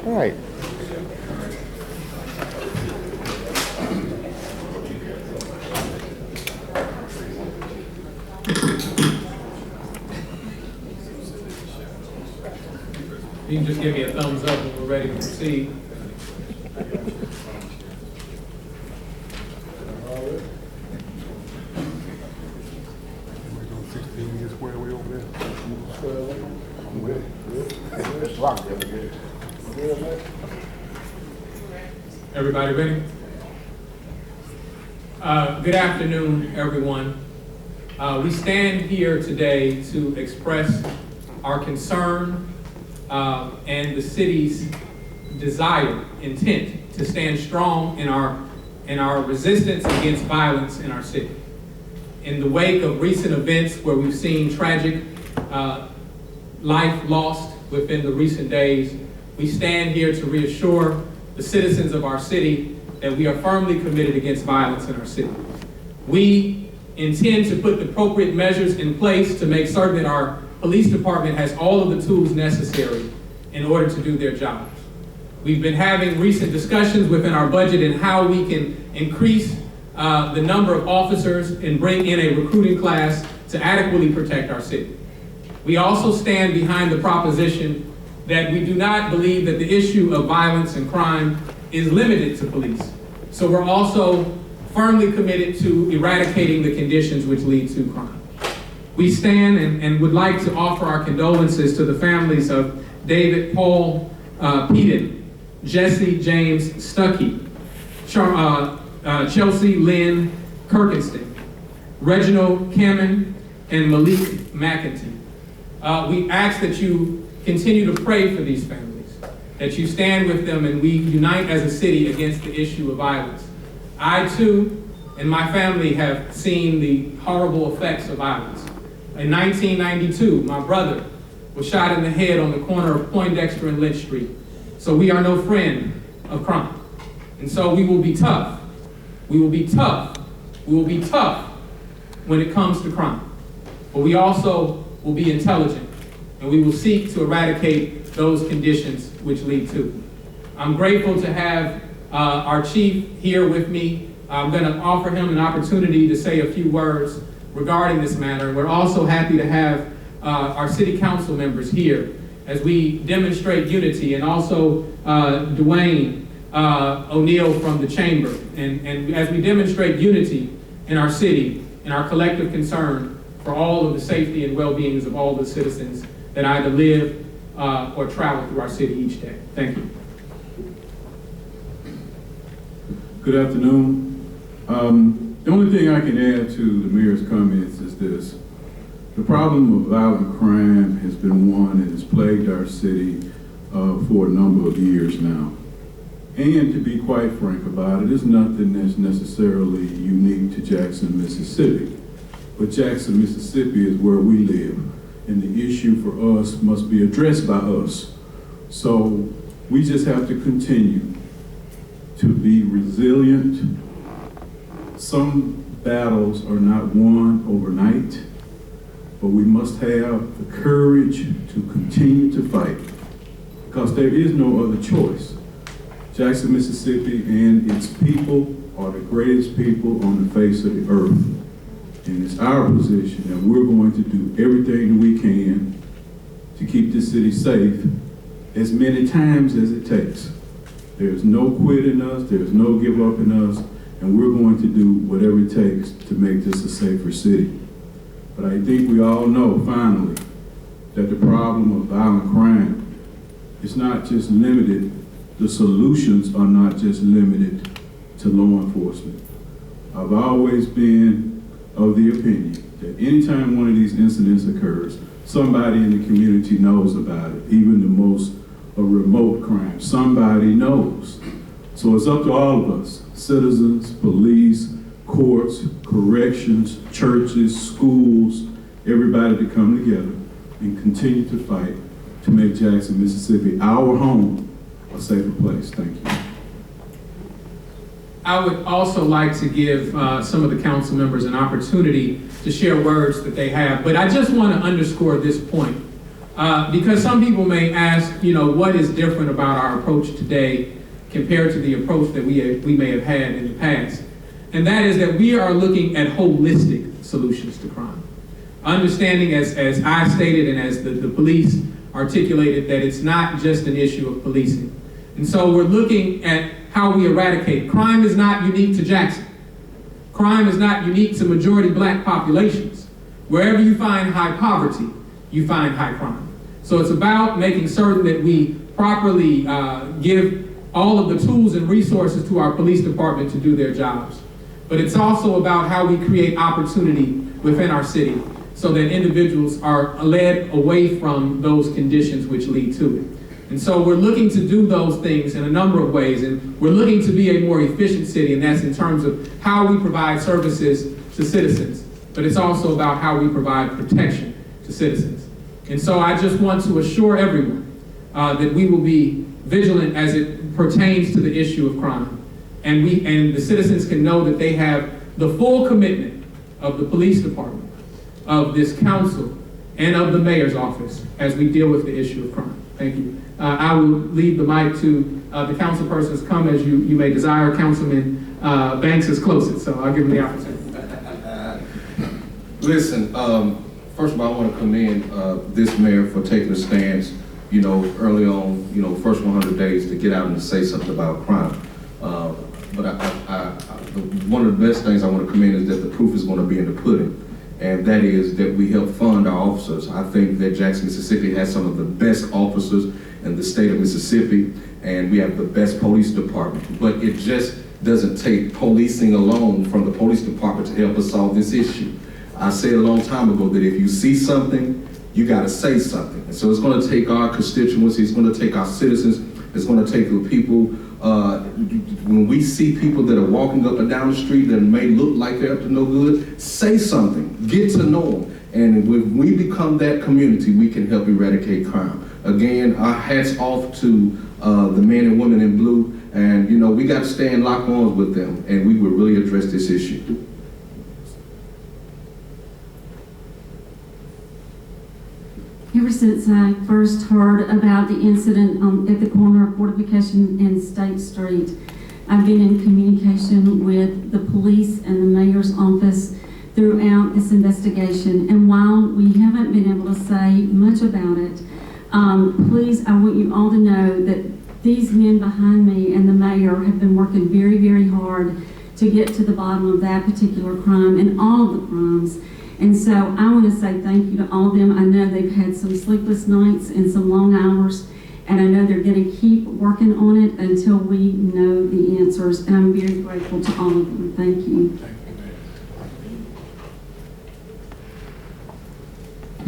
All right. You can just give me a thumbs up when we're ready to proceed. Everybody ready? Good afternoon, everyone. We stand here today to express our concern and the city's desire, intent to stand strong in our resistance against violence in our city. In the wake of recent events where we've seen tragic life lost within the recent days, we stand here to reassure the citizens of our city that we are firmly committed against violence in our city. We intend to put the appropriate measures in place to make certain that our police department has all of the tools necessary in order to do their jobs. We've been having recent discussions within our budget and how we can increase the number of officers and bring in a recruiting class to adequately protect our city. We also stand behind the proposition that we do not believe that the issue of violence and crime is limited to police. So we're also firmly committed to eradicating the conditions which lead to crime. We stand and would like to offer our condolences to the families of David Paul Peden, Jesse James Stuckey, Chelsea Lynn Kirkenston, Reginald Kamen, and Malik McEntee. We ask that you continue to pray for these families, that you stand with them and we unite as a city against the issue of violence. I too and my family have seen the horrible effects of violence. In 1992, my brother was shot in the head on the corner of Poindexter and Lynch Street. So we are no friend of crime. And so we will be tough. We will be tough. We will be tough when it comes to crime. But we also will be intelligent, and we will seek to eradicate those conditions which lead to it. I'm grateful to have our chief here with me. I'm going to offer him an opportunity to say a few words regarding this matter. We're also happy to have our city council members here as we demonstrate unity, and also Dwayne O'Neill from the chamber, and as we demonstrate unity in our city and our collective concern for all of the safety and well-beings of all the citizens that either live or travel through our city each day. Thank you. Good afternoon. The only thing I can add to the mayor's comments is this. The problem of violent crime has been one that has plagued our city for a number of years now. And to be quite frank about it, it's nothing that's necessarily unique to Jackson, Mississippi. But Jackson, Mississippi is where we live, and the issue for us must be addressed by us. So we just have to continue to be resilient. Some battles are not won overnight, but we must have the courage to continue to fight, because there is no other choice. Jackson, Mississippi and its people are the greatest people on the face of the earth. And it's our position that we're going to do everything that we can to keep this city safe as many times as it takes. There's no quit in us, there's no give up in us, and we're going to do whatever it takes to make this a safer city. But I think we all know, finally, that the problem of violent crime is not just limited, the solutions are not just limited to law enforcement. I've always been of the opinion that anytime one of these incidents occurs, somebody in the community knows about it, even the most remote crime. Somebody knows. So it's up to all of us, citizens, police, courts, corrections, churches, schools, everybody to come together and continue to fight to make Jackson, Mississippi, our home, a safer place. Thank you. I would also like to give some of the council members an opportunity to share words that they have, but I just want to underscore this point. Because some people may ask, what is different about our approach today compared to the approach that we may have had in the past. And that is that we are looking at holistic solutions to crime. Understanding, as I stated and as the police articulated, that it's not just an issue of policing. And so we're looking at how we eradicate. Crime is not unique to Jackson. Crime is not unique to majority black populations. Wherever you find high poverty, you find high crime. So it's about making certain that we properly give all of the tools and resources to our police department to do their jobs. But it's also about how we create opportunity within our city so that individuals are led away from those conditions which lead to it. And so we're looking to do those things in a number of ways, and we're looking to be a more efficient city, and that's in terms of how we provide services to citizens, but it's also about how we provide protection to citizens. And so I just want to assure everyone that we will be vigilant as it pertains to the issue of crime. And the citizens can know that they have the full commitment of the police department, of this council, and of the mayor's office as we deal with the issue of crime. Thank you. I will leave the mic to the council persons. Come as you may desire. Councilman Banks is closest, so I'll give him the opportunity. Listen, first of all, I want to commend this mayor for taking a stance, early on, first 100 days to get out and to say something about crime. But one of the best things I want to commend is that the proof is going to be in the pudding. And that is that we help fund our officers. I think that Jackson, Mississippi has some of the best officers in the state of Mississippi, and we have the best police department. But it just doesn't take policing alone from the police department to help us solve this issue. I said a long time ago that if you see something, you got to say something. And so it's going to take our constituency, it's going to take our citizens, it's going to take the people. When we see people that are walking up and down the street that may look like they're up to no good, say something, get to know them. And when we become that community, we can help eradicate crime. Again, our hats off to the men and women in blue, and we got to stay in lock arms with them, and we will really address this issue. Ever since I first heard about the incident at the corner of Fortification and State Street, I've been in communication with the police and the mayor's office throughout this investigation. And while we haven't been able to say much about it, please, I want you all to know that these men behind me and the mayor have been working very, very hard to get to the bottom of that particular crime and all of the crimes. And so I want to say thank you to all of them. I know they've had some sleepless nights and some long hours, and I know they're going to keep working on it until we know the answers. And I'm very grateful to all of them. Thank you.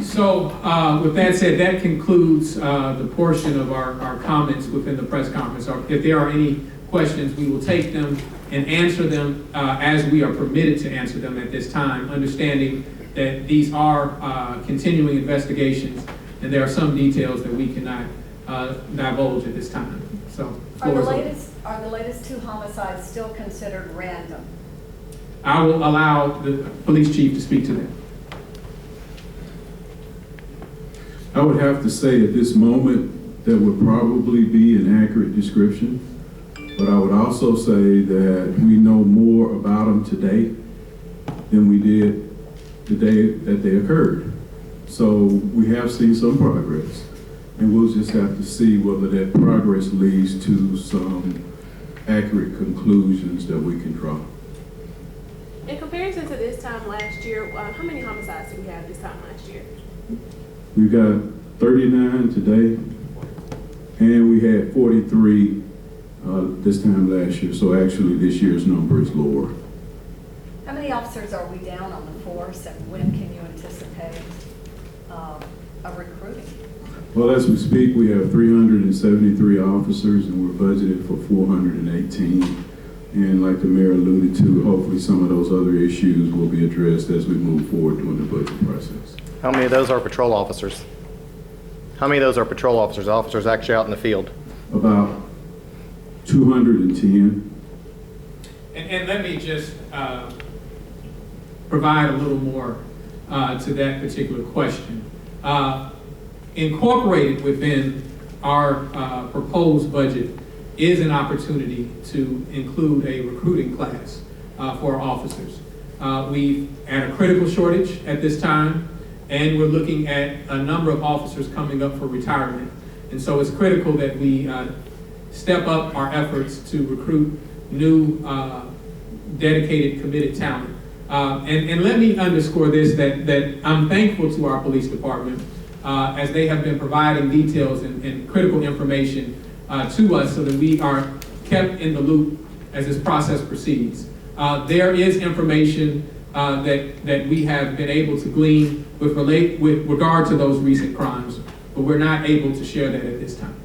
So with that said, that concludes the portion of our comments within the press conference. If there are any questions, we will take them and answer them as we are permitted to answer them at this time, understanding that these are continuing investigations and there are some details that we cannot divulge at this time. So, are the latest two homicides still considered random? I will allow the police chief to speak to them. I would have to say at this moment that would probably be an accurate description, but I would also say that we know more about them today than we did the day that they occurred. So we have seen some progress, and we'll just have to see whether that progress leads to some accurate conclusions that we can draw. In comparison to this time last year, how many homicides did we have this time last year? We got 39 today, and we had 43 this time last year. So actually this year's number is lower. How many officers are we down on the force, and when can you anticipate a recruiting? Well, as we speak, we have 373 officers, and we're budgeted for 418. And like the mayor alluded to, hopefully some of those other issues will be addressed as we move forward during the budget process. How many of those are patrol officers? How many of those are patrol officers, officers actually out in the field? About 210. And let me just provide a little more to that particular question. Incorporated within our proposed budget is an opportunity to include a recruiting class for our officers. We've had a critical shortage at this time, and we're looking at a number of officers coming up for retirement. And so it's critical that we step up our efforts to recruit new, dedicated, committed talent. And let me underscore this, that I'm thankful to our police department as they have been providing details and critical information to us so that we are kept in the loop as this process proceeds. There is information that we have been able to glean with regard to those recent crimes, but we're not able to share that at this time.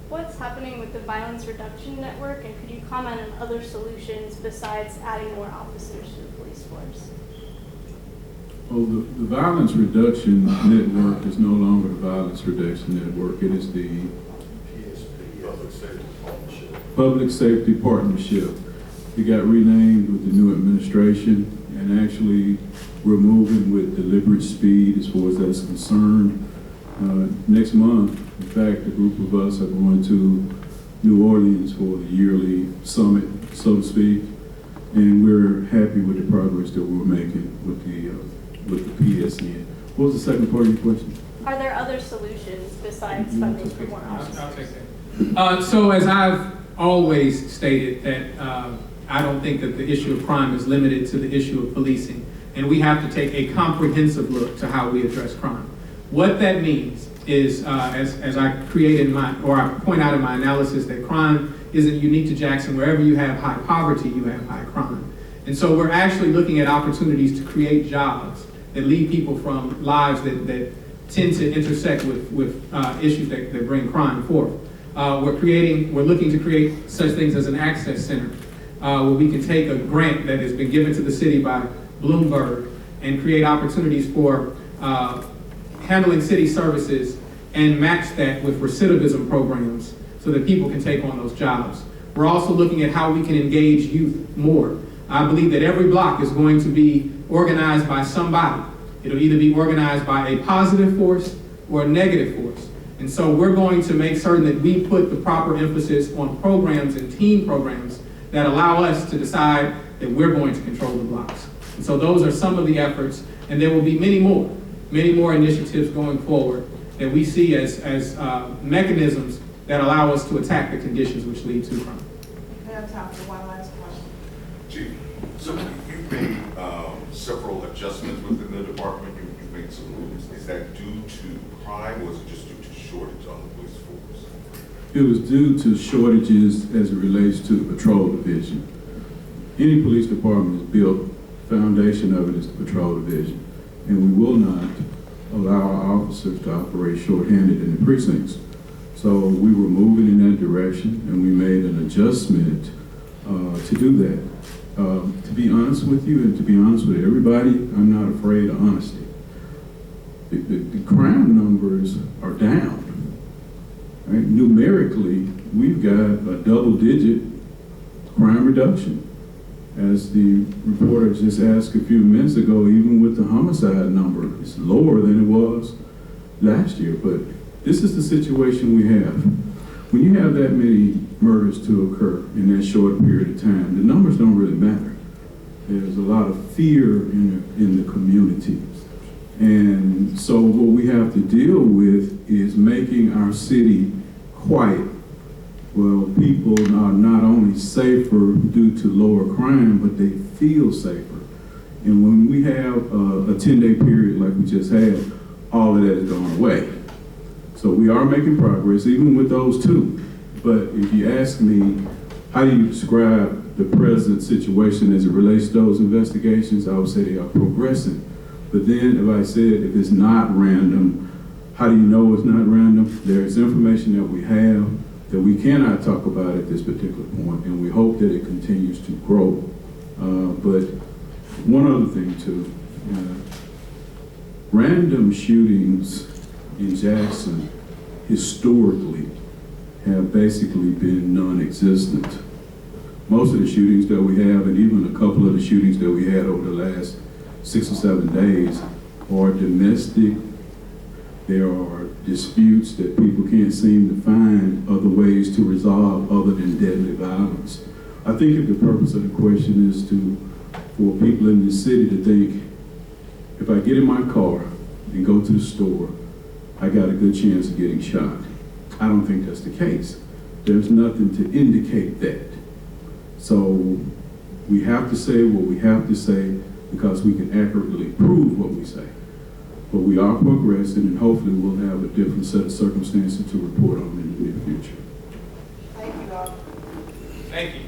What's happening with the Violence Reduction Network, and could you comment on other solutions besides adding more officers to the police force? Well, the Violence Reduction Network is no longer the Violence Reduction Network. It is the Public Safety Partnership. It got renamed with the new administration, and actually we're moving with deliberate speed as far as that's concerned. Next month, in fact, a group of us are going to New Orleans for the yearly summit, so to speak, and we're happy with the progress that we're making with the PSN. What was the second part of your question? Are there other solutions besides funding for more officers? I'll take that. So as I've always stated, that I don't think that the issue of crime is limited to the issue of policing, and we have to take a comprehensive look to how we address crime. What that means is, as I point out in my analysis, that crime isn't unique to Jackson. Wherever you have high poverty, you have high crime. And so we're actually looking at opportunities to create jobs that lead people from lives that tend to intersect with issues that bring crime forth. We're looking to create such things as an access center where we can take a grant that has been given to the city by Bloomberg and create opportunities for handling city services and match that with recidivism programs so that people can take on those jobs. We're also looking at how we can engage youth more. I believe that every block is going to be organized by somebody. It'll either be organized by a positive force or a negative force. And so we're going to make certain that we put the proper emphasis on programs and team programs that allow us to decide that we're going to control the blocks. And so those are some of the efforts, and there will be many more initiatives going forward that we see as mechanisms that allow us to attack the conditions which lead to crime. We have time for one last question. Chief, so you've made several adjustments within the department. You've made some moves. Is that due to crime, or is it just due to shortage on the police force? It was due to shortages as it relates to the patrol division. Any police department is built, foundation of it is the patrol division, and we will not allow our officers to operate shorthanded in the precincts. So we were moving in that direction, and we made an adjustment to do that. To be honest with you, and to be honest with everybody, I'm not afraid of honesty. The crime numbers are down. Right? Numerically, we've got a double-digit crime reduction. As the reporter just asked a few minutes ago, even with the homicide number, it's lower than it was last year. But this is the situation we have. When you have that many murders to occur in that short period of time, the numbers don't really matter. There's a lot of fear in the community. And so what we have to deal with is making our city quiet. Well, people are not only safer due to lower crime, but they feel safer. And when we have a 10-day period like we just had, all of that is going away. So we are making progress, even with those two. But if you ask me, how do you describe the present situation as it relates to those investigations, I would say they are progressing. But then if I said, if it's not random, how do you know it's not random? There's information that we have that we cannot talk about at this particular point, and we hope that it continues to grow. But one other thing too, random shootings in Jackson historically have basically been non-existent. Most of the shootings that we have, and even a couple of the shootings that we had over the last 6 or 7 days, are domestic There are disputes that people can't seem to find other ways to resolve other than deadly violence. I think if the purpose of the question is for people in the city to think, if I get in my car and go to the store, I got a good chance of getting shot. I don't think that's the case. There's nothing to indicate that. So we have to say what we have to say because we can accurately prove what we say. But we are progressing, and hopefully we'll have a different set of circumstances to report on in the near future. Thank you, Doc. Thank you.